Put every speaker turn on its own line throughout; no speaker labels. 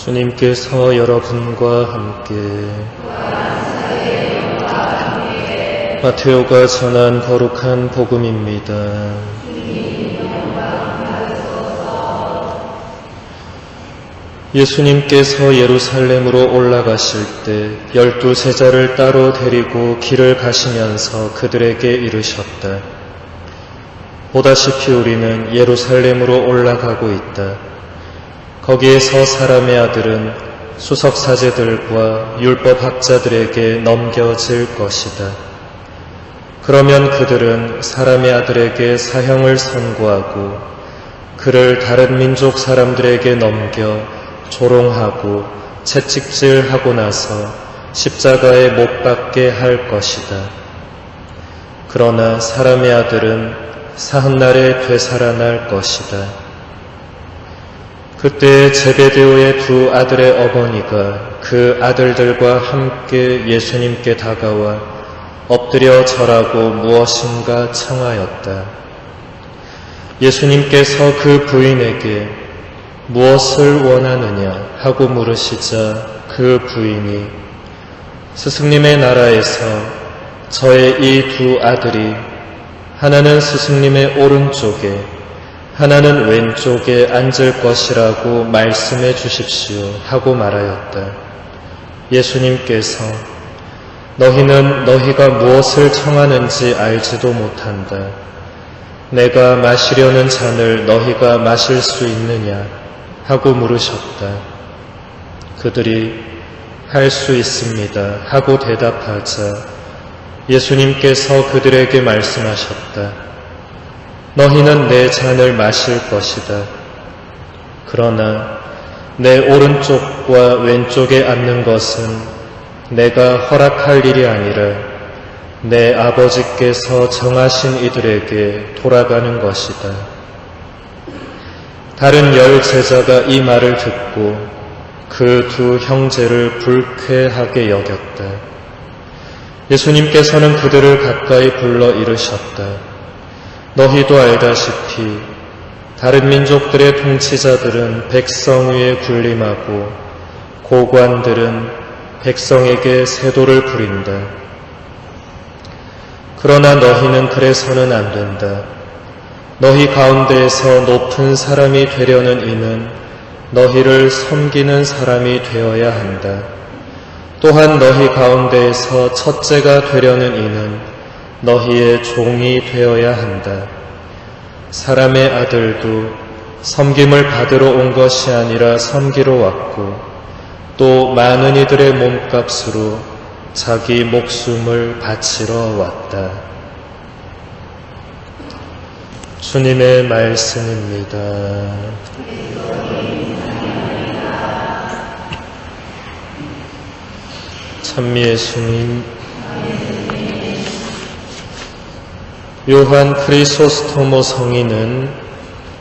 주님께서 여러분과 함께 마테오가 전한 거룩한 복음입니다. 예수님께서 예루살렘으로 올라가실 때 12 제자를 따로 데리고 길을 가시면서 그들에게 이르셨다. 보다시피 우리는 예루살렘으로 올라가고 있다. 거기에서 사람의 아들은 수석사제들과 율법학자들에게 넘겨질 것이다. 그러면 그들은 사람의 아들에게 사형을 선고하고 그를 다른 민족 사람들에게 넘겨 조롱하고 채찍질하고 나서 십자가에 못 박게 할 것이다. 그러나 사람의 아들은 사흔날에 되살아날 것이다. 그때 제베데오의 2 아들의 어머니가 그 아들들과 함께 예수님께 다가와 엎드려 절하고 무엇인가 청하였다. 예수님께서 그 부인에게 무엇을 원하느냐 하고 물으시자 그 부인이 스승님의 나라에서 저의 이 2 아들이 하나는 스승님의 오른쪽에 하나는 왼쪽에 앉을 것이라고 말씀해 주십시오 하고 말하였다. 예수님께서 너희는 너희가 무엇을 청하는지 알지도 못한다. 내가 마시려는 잔을 너희가 마실 수 있느냐 하고 물으셨다. 그들이 할 수 있습니다 하고 대답하자 예수님께서 그들에게 말씀하셨다. 너희는 내 잔을 마실 것이다. 그러나 내 오른쪽과 왼쪽에 앉는 것은 내가 허락할 일이 아니라 내 아버지께서 정하신 이들에게 돌아가는 것이다. 다른 10 제자가 이 말을 듣고 그 2 형제를 불쾌하게 여겼다. 예수님께서는 그들을 가까이 불러 이르셨다. 너희도 알다시피 다른 민족들의 통치자들은 백성 위에 군림하고 고관들은 백성에게 세도를 부린다. 그러나 너희는 그래서는 안 된다. 너희 가운데에서 높은 사람이 되려는 이는 너희를 섬기는 사람이 되어야 한다. 또한 너희 가운데에서 첫째가 되려는 이는 너희의 종이 되어야 한다. 사람의 아들도 섬김을 받으러 온 것이 아니라 섬기러 왔고 또 많은 이들의 몸값으로 자기 목숨을 바치러 왔다. 주님의 말씀입니다. 참 예수님, 요한 크리소스토모 성인은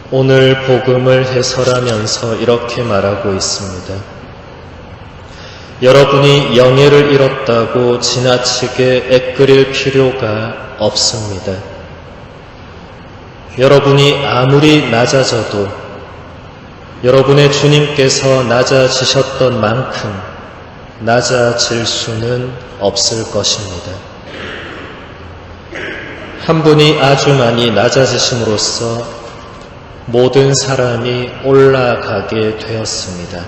오늘 복음을 해설하면서 이렇게 말하고 있습니다. 여러분이 영예를 잃었다고 지나치게 애끓일 필요가 없습니다. 여러분이 아무리 낮아져도 여러분의 주님께서 낮아지셨던 만큼 낮아질 수는 없을 것입니다. 한 분이 아주 많이 낮아지심으로써 모든 사람이 올라가게 되었습니다.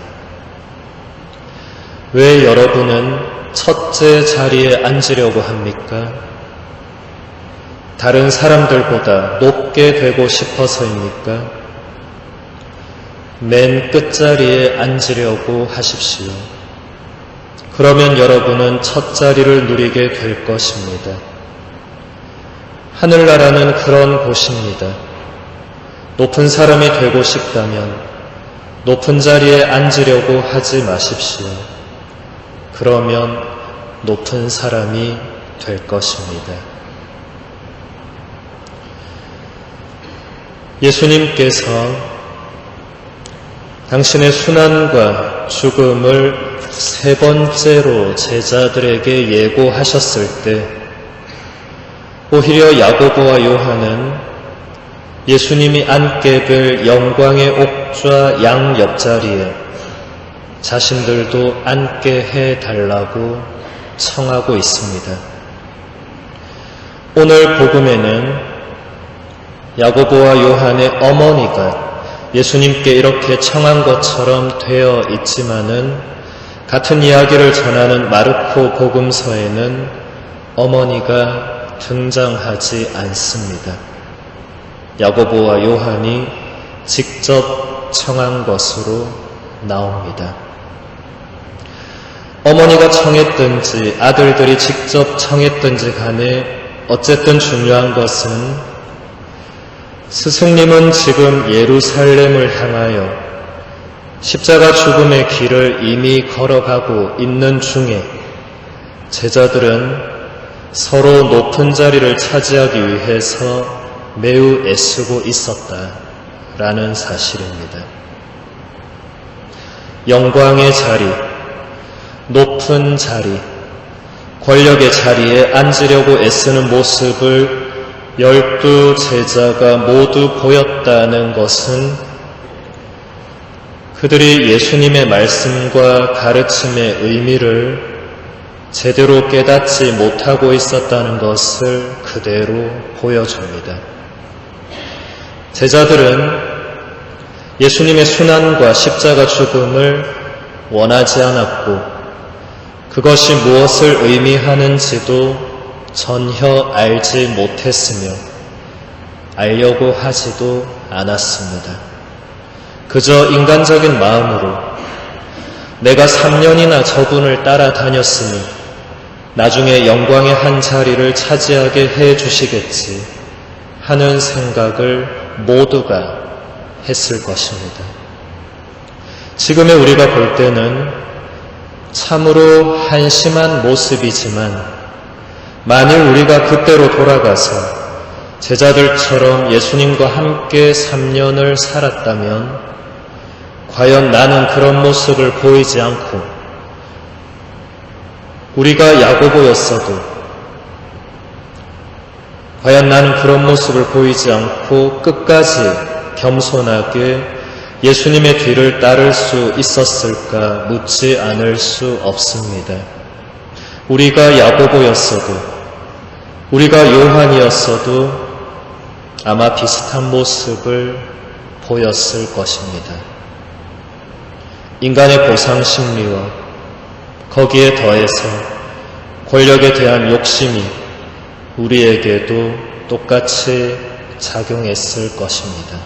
왜 여러분은 첫째 자리에 앉으려고 합니까? 다른 사람들보다 높게 되고 싶어서입니까? 맨 끝자리에 앉으려고 하십시오. 그러면 여러분은 첫 자리를 누리게 될 것입니다. 하늘나라는 그런 곳입니다. 높은 사람이 되고 싶다면 높은 자리에 앉으려고 하지 마십시오. 그러면 높은 사람이 될 것입니다. 예수님께서 당신의 순환과 죽음을 3번째로 제자들에게 예고하셨을 때 오히려 야고보와 요한은 예수님이 앉게 될 영광의 옥좌 양 옆자리에 자신들도 앉게 해달라고 청하고 있습니다. 오늘 복음에는 야고보와 요한의 어머니가 예수님께 이렇게 청한 것처럼 되어 있지만은 같은 이야기를 전하는 마르코 복음서에는 어머니가 등장하지 않습니다. 야고보와 요한이 직접 청한 것으로 나옵니다. 어머니가 청했든지 아들들이 직접 청했든지 간에 어쨌든 중요한 것은 스승님은 지금 예루살렘을 향하여 십자가 죽음의 길을 이미 걸어가고 있는 중에 제자들은 서로 높은 자리를 차지하기 위해서 매우 애쓰고 있었다라는 사실입니다. 영광의 자리, 높은 자리, 권력의 자리에 앉으려고 애쓰는 모습을 12 제자가 모두 보였다는 것은 그들이 예수님의 말씀과 가르침의 의미를 제대로 깨닫지 못하고 있었다는 것을 그대로 보여줍니다. 제자들은 예수님의 순환과 십자가 죽음을 원하지 않았고 그것이 무엇을 의미하는지도 전혀 알지 못했으며 알려고 하지도 않았습니다. 그저 인간적인 마음으로 내가 3년이나 저분을 따라다녔으니 나중에 영광의 한 자리를 차지하게 해주시겠지 하는 생각을 모두가 했을 것입니다. 지금의 우리가 볼 때는 참으로 한심한 모습이지만 만일 우리가 그때로 돌아가서 제자들처럼 예수님과 함께 3년을 살았다면 과연 나는 그런 모습을 보이지 않고 우리가 야고보였어도 과연 나는 그런 모습을 보이지 않고 끝까지 겸손하게 예수님의 뒤를 따를 수 있었을까 묻지 않을 수 없습니다. 우리가 야고보였어도 우리가 요한이었어도 아마 비슷한 모습을 보였을 것입니다. 인간의 보상 심리와 거기에 더해서 권력에 대한 욕심이 우리에게도 똑같이 작용했을 것입니다.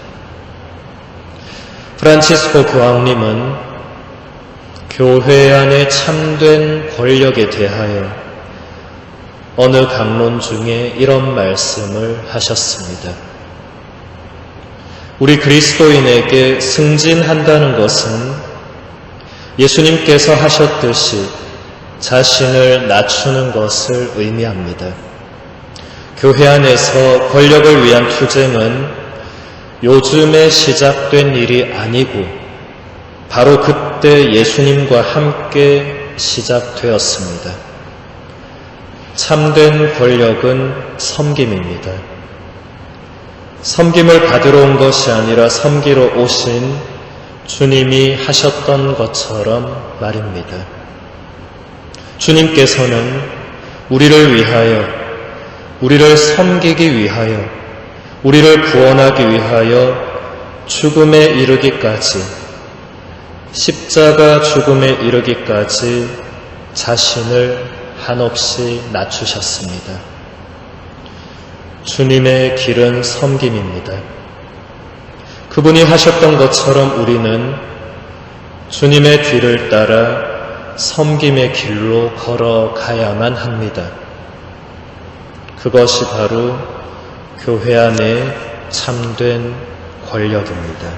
프란치스코 교황님은 교회 안의 참된 권력에 대하여 어느 강론 중에 이런 말씀을 하셨습니다. 우리 그리스도인에게 승진한다는 것은 예수님께서 하셨듯이 자신을 낮추는 것을 의미합니다. 교회 안에서 권력을 위한 투쟁은 요즘에 시작된 일이 아니고 바로 그때 예수님과 함께 시작되었습니다. 참된 권력은 섬김입니다. 섬김을 받으러 온 것이 아니라 섬기러 오신 주님이 하셨던 것처럼 말입니다. 주님께서는 우리를 위하여, 우리를 섬기기 위하여, 우리를 구원하기 위하여 죽음에 이르기까지, 십자가 죽음에 이르기까지 자신을 한없이 낮추셨습니다. 주님의 길은 섬김입니다. 그분이 하셨던 것처럼 우리는 주님의 뒤를 따라 섬김의 길로 걸어가야만 합니다. 그것이 바로 교회 안의 참된 권력입니다.